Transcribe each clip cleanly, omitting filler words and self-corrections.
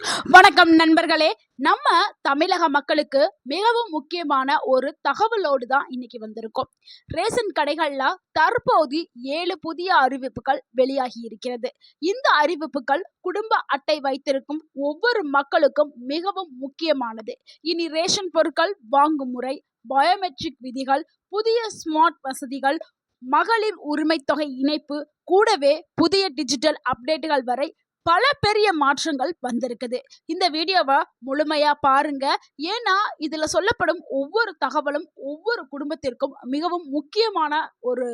வணக்கம் நண்பர்களே. நம்ம தமிழக மக்களுக்கு மிகவும் முக்கியமான ஒரு தகவலோடு தான் இன்னைக்கு வந்திருக்கோம். ரேஷன் கடைகள்ல தற்போது 7 புதிய அறிவிப்புகள் வெளியாகி இருக்கிறது. இந்த அறிவிப்புகள் குடும்ப அட்டை வைத்திருக்கும் ஒவ்வொரு மக்களுக்கும் மிகவும் முக்கியமானது. இனி ரேஷன் பொருட்கள் வாங்கும் முறை, பயோமெட்ரிக் விதிகள், புதிய ஸ்மார்ட் வசதிகள், மகளிர் உரிமை தொகை இணைப்பு, கூடவே புதிய டிஜிட்டல் அப்டேட்டுகள் வரை பல பெரிய மாற்றங்கள் வந்திருக்குது. இந்த வீடியோவை முழுமையா பாருங்க. ஏன்னா இதுல சொல்லப்படும் ஒவ்வொரு தகவலும் ஒவ்வொரு குடும்பத்திற்கும் மிகவும் முக்கியமான ஒரு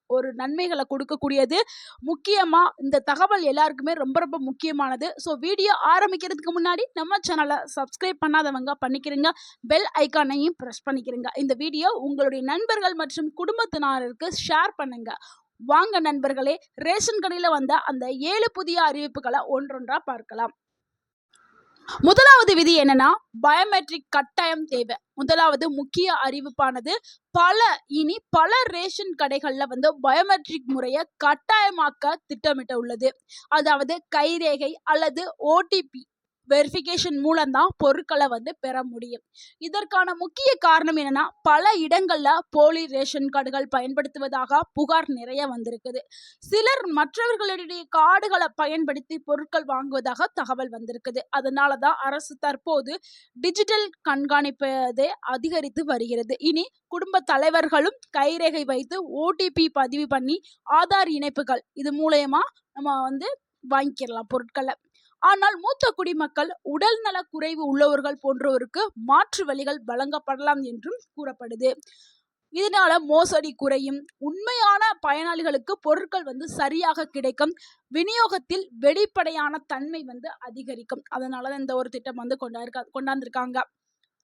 ஒரு நன்மைகளை கொடுக்கக்கூடியது. முக்கியமா இந்த தகவல் எல்லாருக்குமே ரொம்ப ரொம்ப முக்கியமானது. ஸோ வீடியோ ஆரம்பிக்கிறதுக்கு முன்னாடி நம்ம சேனலை சப்ஸ்கிரைப் பண்ணாதவங்க பண்ணிக்கிறீங்க, பெல் ஐக்கானையும் ப்ரெஸ் பண்ணிக்கிறீங்க. இந்த வீடியோ உங்களுடைய நண்பர்கள் மற்றும் குடும்பத்தினருக்கு ஷேர் பண்ணுங்க. வாங்க நண்பர்களே, ரேஷன் கடையில் வந்த அந்த 7 புதிய அறிவிப்புகளை ஒன்றொன்றா பார்க்கலாம். முதலாவது விதி என்னன்னா, பயோமெட்ரிக் கட்டாயம் தேவை. முதலாவது முக்கிய அறிவிப்பானது இனி பல ரேஷன் கடைகள்ல பயோமெட்ரிக் முறையை கட்டாயமாக்க திட்டமிட்ட உள்ளது. அதாவது கைரேகை அல்லது ஓடிபி வெரிஃபிகேஷன் மூலம் தான் பொருட்களை பெற முடியும். இதற்கான முக்கிய காரணம் என்னன்னா, பல இடங்கள்ல போலி ரேஷன் கார்டுகள் பயன்படுத்துவதாக புகார் நிறைய வந்திருக்குது. சிலர் மற்றவர்களுடைய கார்டுகளை பயன்படுத்தி பொருட்கள் வாங்குவதாக தகவல் வந்திருக்குது. அதனாலதான் அரசு தற்போது டிஜிட்டல் கண்காணிப்பதை அதிகரித்து வருகிறது. இனி குடும்ப தலைவர்களும் கைரேகை வைத்து ஓடிபி பதிவு பண்ணி ஆதார் இணைப்புகள் இது மூலயமா நம்ம வாங்கிக்கலாம் பொருட்களை. ஆனால் மூத்த குடிமக்கள், உடல் நல குறைவு உள்ளவர்கள் போன்றோருக்கு மாற்று வழிகள் வழங்கப்படலாம் என்றும் கூறப்படுது. இதனால மோசடி குறையும், உண்மையான பயனாளிகளுக்கு பொருட்கள் சரியாக கிடைக்கும், விநியோகத்தில் வெளிப்படையான தன்மை அதிகரிக்கும். அதனாலதான் இந்த ஒரு திட்டம் கொண்டாந்துருக்காங்க.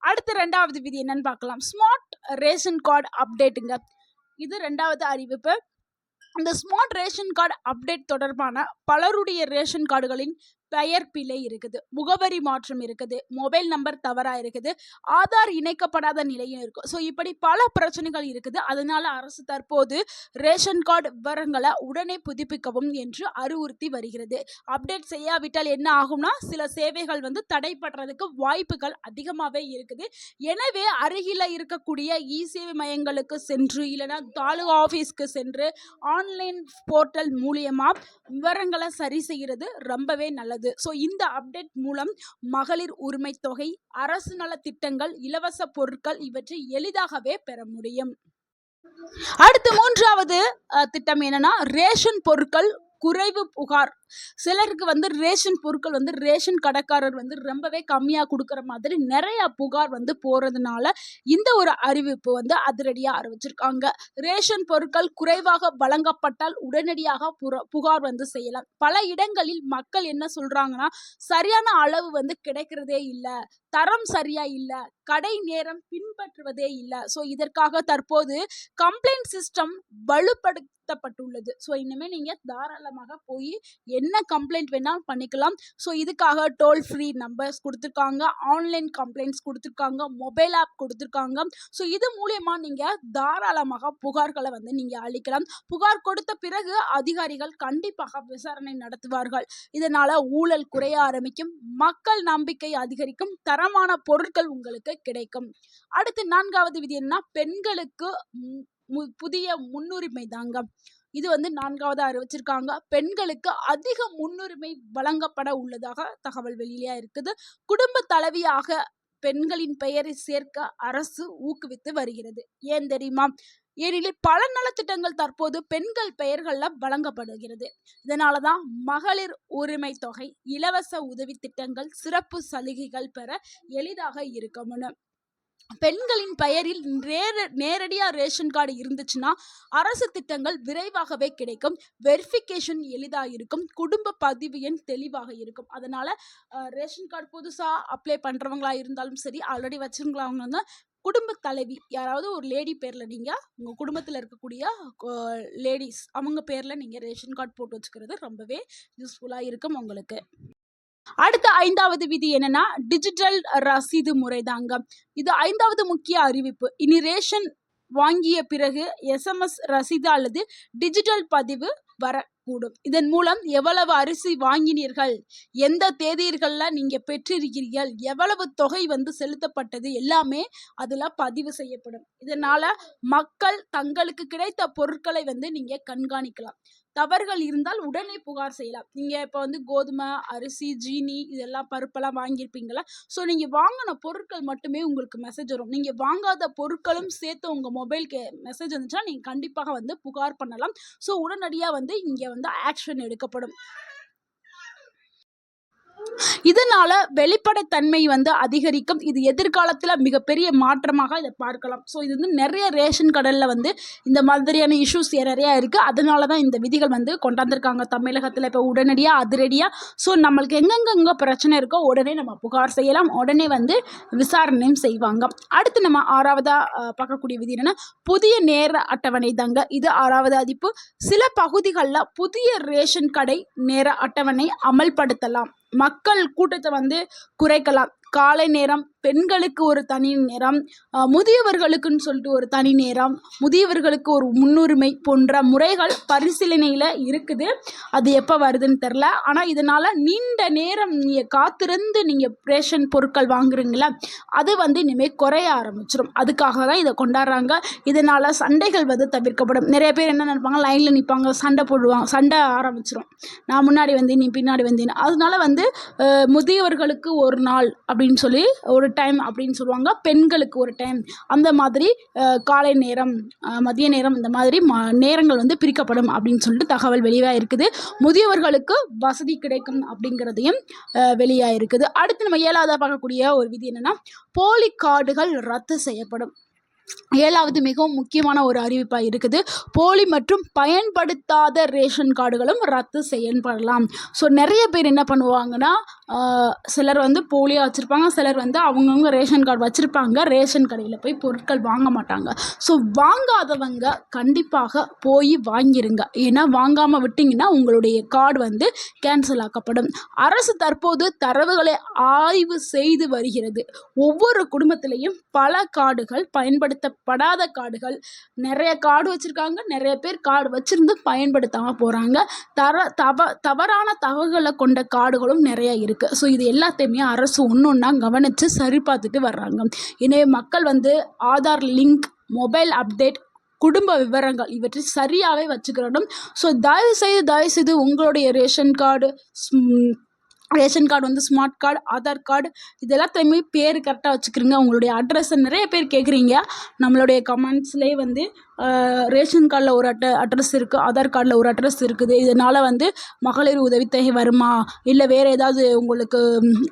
அடுத்து 2வது விதி என்னன்னு பார்க்கலாம். ஸ்மார்ட் ரேஷன் கார்டு அப்டேட்டுங்க. இது 2வது அறிவிப்பு. இந்த ஸ்மார்ட் ரேஷன் கார்டு அப்டேட் தொடர்பான பலருடைய ரேஷன் கார்டுகளின் பெயர் பிழை இருக்குது, முகவரி மாற்றம் இருக்குது, மொபைல் நம்பர் தவறா இருக்குது, ஆதார் இணைக்கப்படாத நிலையும் இருக்கு. ஸோ இப்படி பல பிரச்சனைகள் இருக்குது. அதனால அரசு தற்போது ரேஷன் கார்டு விவரங்களை உடனே புதுப்பிக்கவும் என்று அறிவுறுத்தி வருகிறது. அப்டேட் செய்யாவிட்டால் என்ன ஆகும்னா, சில சேவைகள் தடைப்படுறதுக்கு வாய்ப்புகள் அதிகமாகவே இருக்குது. எனவே அருகில இருக்கக்கூடிய இ சேவை மையங்களுக்கு சென்று, இல்லைன்னா தாலுகா ஆஃபீஸ்க்கு சென்று ஆன்லைன் போர்ட்டல் மூலியமா விவரங்களை சரி செய்கிறது ரொம்பவே நல்லது. ஸோ இந்த அப்டேட் மூலம் மகளிர் உரிமை தொகை, அரசு நல திட்டங்கள், இலவச பொருட்கள் இவற்றை எளிதாகவே பெற முடியும். அடுத்து 3வது திட்டம் என்னன்னா, ரேஷன் பொருட்கள் குறைவு புகார். சிலருக்கு ரேஷன் பொருட்கள் ரேஷன் கடைக்காரர் ரொம்பவே கம்மியா கொடுக்குற மாதிரி நிறைய புகார் போறதுனால இந்த ஒரு அறிவிப்பு அதிரடியா அறிவிச்சிருக்காங்க. ரேஷன் பொருட்கள் குறைவாக வழங்கப்பட்டால் உடனடியாக புகார் செய்யலாம். பல இடங்களில் மக்கள் என்ன சொல்றாங்கன்னா, சரியான அளவு கிடைக்கிறதே இல்லை, தரம் சரியா இல்லை, கடை நேரம் பின்பற்றுவதே இல்லை. ஸோ இதற்காக தற்போது கம்ப்ளைண்ட் சிஸ்டம் வலுப்படுத்தப்பட்டுள்ளது. ஸோ இனிமேல் நீங்கள் தாராளமாக போய் என்ன கம்ப்ளைண்ட் வேணாலும் பண்ணிக்கலாம். ஸோ இதுக்காக டோல் ஃப்ரீ நம்பர்ஸ் கொடுத்துருக்காங்க, ஆன்லைன் கம்ப்ளைண்ட்ஸ் கொடுத்துருக்காங்க, மொபைல் ஆப் கொடுத்துருக்காங்க. ஸோ இது மூலயமா நீங்கள் தாராளமாக புகார்களை நீங்கள் அளிக்கலாம். புகார் கொடுத்த பிறகு அதிகாரிகள் கண்டிப்பாக விசாரணை நடத்துவார்கள். இதனால ஊழல் குறைய ஆரம்பிக்கும், மக்கள் நம்பிக்கை அதிகரிக்கும், தரமான பொருட்கள் உங்களுக்கு கிடைக்கும். அடுத்து 4வது விதி என்ன, பெண்களுக்கு புதிய முன்னுரிமை தாங்க. இது 4வது அறிவிச்சிருக்காங்க. பெண்களுக்கு அதிக முன்னுரிமை வழங்கப்பட உள்ளதாக தகவல் வெளியில இருக்குது. குடும்ப தலைவியாக பெண்களின் பெயரை சேர்க்க அரசு ஊக்குவித்து வருகிறது. ஏன் தெரியுமா? ஏனெனில் பல நலத்திட்டங்கள் தற்போது பெண்கள் பெயர்கள்ல வழங்கப்படுகிறது. இதனாலதான் மகளிர் உரிமை தொகை, இலவச உதவி திட்டங்கள், சிறப்பு சலுகைகள் பெற எளிதாக இருக்கும்னு. பெண்களின் பெயரில் நேரடியா ரேஷன் கார்டு இருந்துச்சுன்னா அரசு திட்டங்கள் விரைவாகவே கிடைக்கும், வெரிஃபிகேஷன் எளிதாக இருக்கும், குடும்ப பதிவு எண் தெளிவாக இருக்கும். அதனால ரேஷன் கார்டு புதுசா அப்ளை பண்றவங்களா இருந்தாலும் சரி, ஆல்ரெடி வச்சிருக்கவங்க குடும்ப தலைவி யாராவது ஒரு லேடி பேர்ல நீங்க உங்க குடும்பத்தில் இருக்கக்கூடிய லேடிஸ் அவங்க பேர்ல நீங்க ரேஷன் கார்டு போட்டு வச்சுக்கிறது ரொம்பவே யூஸ்ஃபுல்லா இருக்கும் உங்களுக்கு. அடுத்த 5வது விதி என்னன்னா, டிஜிட்டல் ரசீது முறை தாங்க. இது 5வது முக்கிய அறிவிப்பு. இனி ரேஷன் வாங்கிய பிறகு எஸ்எம்எஸ் ரசீது அல்லது டிஜிட்டல் பதிவு வரக்கூடும். இதன் மூலம் எவ்வளவு அரிசி வாங்கினீர்கள், எந்த தேதிகளில் நீங்க பெற்றிருக்கிறீர்கள், எவ்வளவு தொகை செலுத்தப்பட்டது எல்லாமே அதுல பதிவு செய்யப்படும். இதனால மக்கள் தங்களுக்கு கிடைத்த பொருட்களை நீங்க கண்காணிக்கலாம். தவறுகள் இருந்தால் உடனே புகார் செய்யலாம். நீங்க இப்போ கோதுமை, அரிசி, ஜீனி இதெல்லாம் பருப்பெல்லாம் வாங்கியிருப்பீங்களா? ஸோ நீங்க வாங்கின பொருட்கள் மட்டுமே உங்களுக்கு மெசேஜ் வரும். நீங்க வாங்காத பொருட்களும் சேர்த்து உங்க மொபைலுக்கு மெசேஜ் வந்துச்சுன்னா நீங்க கண்டிப்பாக புகார் பண்ணலாம். ஸோ உடனடியா இங்க ஆக்ஷன் எடுக்கப்படும். இதனால வெளிப்படைத்தன்மை அதிகரிக்கும். இது எதிர்காலத்துல மிகப்பெரிய மாற்றமாக இதை பார்க்கலாம். ஸோ இது நிறைய ரேஷன் கடையில் இந்த மாதிரியான இஷ்யூஸ் நிறையா இருக்கு. அதனால தான் இந்த விதிகள் கொண்டாந்துருக்காங்க தமிழகத்தில். இப்போ உடனடியாக அதிரடியாக ஸோ நம்மளுக்கு எங்கெங்க பிரச்சனை இருக்கோ உடனே நம்ம புகார் செய்யலாம். உடனே விசாரணையும் செய்வாங்க. அடுத்து நம்ம 6வதா பார்க்கக்கூடிய விதி என்னன்னா புதிய நேர அட்டவணை தாங்க. இது 6வது அதிப்பு. சில பகுதிகளில் புதிய ரேஷன் கடை நேர அட்டவணை அமல்படுத்தலாம். மக்கள் கூட்டத்தை குறைக்கலாம். காலை நேரம் பெண்களுக்கு ஒரு தனி நேரம், முதியவர்களுக்குன்னு சொல்லிட்டு ஒரு தனி நேரம், முதியவர்களுக்கு ஒரு முன்னுரிமை போன்ற முறைகள் பரிசீலனையில் இருக்குது. அது எப்போ வருதுன்னு தெரில. ஆனால் இதனால் நீண்ட நேரம் நீங்கள் காத்திருந்து நீங்கள் ரேஷன் பொருட்கள் வாங்குறீங்களா, அது இனிமேல் குறைய ஆரம்பிச்சிடும். அதுக்காக தான் இதை கொண்டாடுறாங்க. இதனால் சண்டைகள் தவிர்க்கப்படும். நிறைய பேர் என்ன நினைப்பாங்க, லைனில் நிற்பாங்க, சண்டை போடுவாங்க, சண்டை ஆரம்பிச்சிடும். நான் முன்னாடி வந்தேன், நீ பின்னாடி வந்தேன். அதனால முதியவர்களுக்கு ஒரு நாள் அப்படின்னு சொல்லி ஒரு டைம் அப்படின்னு சொல்லுவாங்க, பெண்களுக்கு ஒரு டைம், அந்த மாதிரி காலை நேரம், மதிய நேரம், இந்த மாதிரி நேரங்கள் பிரிக்கப்படும் அப்படின்னு சொல்லிட்டு தகவல் வெளியாக இருக்குது. முதியவர்களுக்கு வசதி கிடைக்கும் அப்படிங்கிறதையும் வெளியாக இருக்குது. அடுத்து நம்ம 7வதாக பார்க்கக்கூடிய ஒரு விதி என்னன்னா போலி கார்டுகள் ரத்து செய்யப்படும். 7வது மிகவும் முக்கியமான ஒரு அறிவிப்பாக இருக்குது. போலி மற்றும் பயன்படுத்தாத ரேஷன் கார்டுகளும் ரத்து செய்யப்படலாம். ஸோ நிறைய பேர் என்ன பண்ணுவாங்கன்னா, சிலர் போலியாக வச்சுருப்பாங்க, சிலர் அவங்கவுங்க ரேஷன் கார்டு வச்சுருப்பாங்க, ரேஷன் கடையில் போய் பொருட்கள் வாங்க மாட்டாங்க. ஸோ வாங்காதவங்க கண்டிப்பாக போய் வாங்கிருங்க. ஏன்னா வாங்காமல் விட்டிங்கன்னா உங்களுடைய கார்டு கேன்சல் ஆக்கப்படும். அரசு தற்போது தரவுகளை ஆய்வு செய்து வருகிறது. ஒவ்வொரு குடும்பத்திலையும் பல கார்டுகள் பயன்படுத்தப்படாத கார்டுகள், நிறைய கார்டு வச்சுருக்காங்க, நிறைய பேர் கார்டு வச்சுருந்து பயன்படுத்தாமல் போகிறாங்க. தவறான தகவல்களை கொண்ட கார்டுகளும் நிறைய இருக்குது. ஸோ இது எல்லாத்தையுமே அரசு ஒன்றா கவனித்து சரி பார்த்துட்டு வர்றாங்க. எனவே மக்கள் ஆதார் லிங்க், மொபைல் அப்டேட், குடும்ப விவரங்கள் இவற்றை சரியாகவே வச்சுக்கிறணும். ஸோ தயவுசெய்து உங்களுடைய ration card smart card, Aadhaar card இது எல்லாத்துலேயுமே பேர் கரெக்டாக வச்சுக்கிறீங்க. உங்களுடைய அட்ரஸை நிறைய பேர் கேட்குறீங்க. நம்மளுடைய கமெண்ட்ஸ்லேயே ரேஷன் கார்டில் ஒரு அட்ரஸ் இருக்குது, ஆதார் கார்டில் ஒரு அட்ரஸ் இருக்குது. இதனால் மகளிர் உதவித்தொகை வருமா, இல்லை வேறு ஏதாவது உங்களுக்கு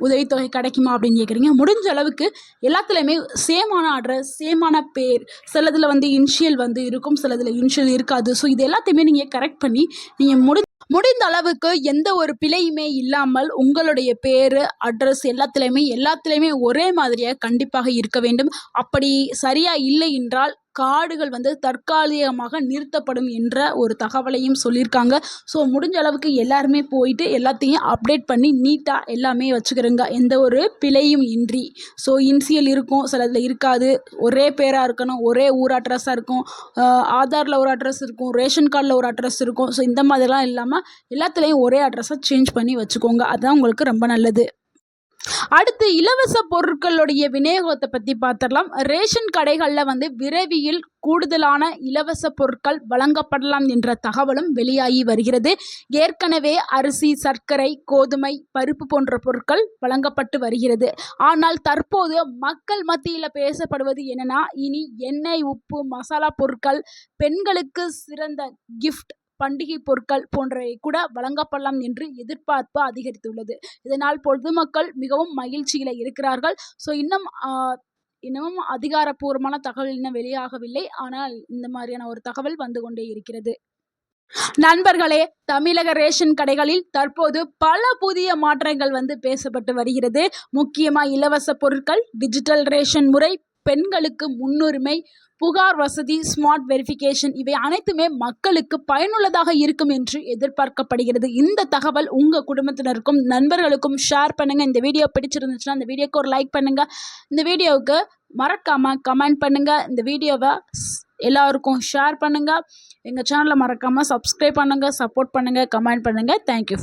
உதவித்தொகை கிடைக்குமா அப்படின்னு கேட்குறீங்க. முடிஞ்ச அளவுக்கு எல்லாத்துலேயுமே சேமான அட்ரஸ், சேமான பேர், சிலதில் இனிஷியல் இருக்கும், சிலதில் இனிஷியல் இருக்காது. ஸோ இது எல்லாத்தையுமே நீங்கள் கரெக்ட் பண்ணி நீங்கள் முடிந்த அளவுக்கு எந்த ஒரு பிழையுமே இல்லாமல் உங்களுடைய பேர், அட்ரஸ் எல்லாத்துலேயுமே ஒரே மாதிரியாக கண்டிப்பாக இருக்க வேண்டும். அப்படி சரியாக இல்லை என்றால் கார்டுகள் தற்காலிகமாக நிறுத்தப்படும் என்ற ஒரு தகவலையும் சொல்லியிருக்காங்க. ஸோ முடிஞ்ச அளவுக்கு எல்லாருமே போயிட்டு எல்லாத்தையும் அப்டேட் பண்ணி நீட்டாக எல்லாமே வச்சுக்கிறோங்க, எந்த ஒரு பிழையும் இன்றி. ஸோ இனிஷியல் இருக்கும், சிலதில் இருக்காது, ஒரே பேராக இருக்கணும், ஒரே ஊர் அட்ரஸாக இருக்கும், ஆதாரில் ஒரு அட்ரஸ் இருக்கும், ரேஷன் கார்டில் ஒரு அட்ரஸ் இருக்கும். ஸோ இந்த மாதிரிலாம் இல்லாமல் எல்லாத்துலேயும் ஒரே அட்ரஸை சேஞ்ச் பண்ணி வச்சுக்கோங்க. அதுதான் உங்களுக்கு ரொம்ப நல்லது. அடுத்து இலவச பொருட்களுடைய விநியோகத்தை பற்றி பார்த்துடலாம். ரேஷன் கடைகளில் விரைவில் கூடுதலான இலவச பொருட்கள் வழங்கப்படலாம் என்ற தகவலும் வெளியாகி வருகிறது. ஏற்கனவே அரிசி, சர்க்கரை, கோதுமை, பருப்பு போன்ற பொருட்கள் வழங்கப்பட்டு வருகிறது. ஆனால் தற்போது மக்கள் மத்தியில் பேசப்படுவது என்னன்னா, இனி எண்ணெய், உப்பு, மசாலா பொருட்கள், பெண்களுக்கு சிறந்த கிஃப்ட், பண்டிகை பொருட்கள் போன்றவை கூட வழங்கப்படலாம் என்று எதிர்பார்ப்பு அதிகரித்துள்ளது. இதனால் பொதுமக்கள் மிகவும் மகிழ்ச்சியில் இருக்கிறார்கள். ஸோ இன்னமும் அதிகாரப்பூர்வமான தகவல் இன்னும் வெளியாகவில்லை. ஆனால் இந்த மாதிரியான ஒரு தகவல் வந்து கொண்டே இருக்கிறது. நண்பர்களே, தமிழக ரேஷன் கடைகளில் தற்போது பல புதிய மாற்றங்கள் பேசப்பட்டு வருகிறது. முக்கியமாக இலவச பொருட்கள், டிஜிட்டல் ரேஷன் முறை, பெண்களுக்கு முன்னுரிமை, புகார் வசதி, ஸ்மார்ட் வெரிஃபிகேஷன் இவை அனைத்துமே மக்களுக்கு பயனுள்ளதாக இருக்கும் என்று எதிர்பார்க்கப்படுகிறது. இந்த தகவல் உங்கள் குடும்பத்தினருக்கும் நண்பர்களுக்கும் ஷேர் பண்ணுங்கள். இந்த வீடியோ பிடிச்சிருந்துச்சுன்னா இந்த வீடியோக்கு ஒரு லைக் பண்ணுங்கள். இந்த வீடியோவுக்கு மறக்காமல் கமெண்ட் பண்ணுங்கள். இந்த வீடியோவை எல்லாருக்கும் ஷேர் பண்ணுங்கள். எங்கள் சேனலை மறக்காமல் சப்ஸ்கிரைப் பண்ணுங்கள், சப்போர்ட் பண்ணுங்கள், கமெண்ட் பண்ணுங்கள். தேங்க்யூ.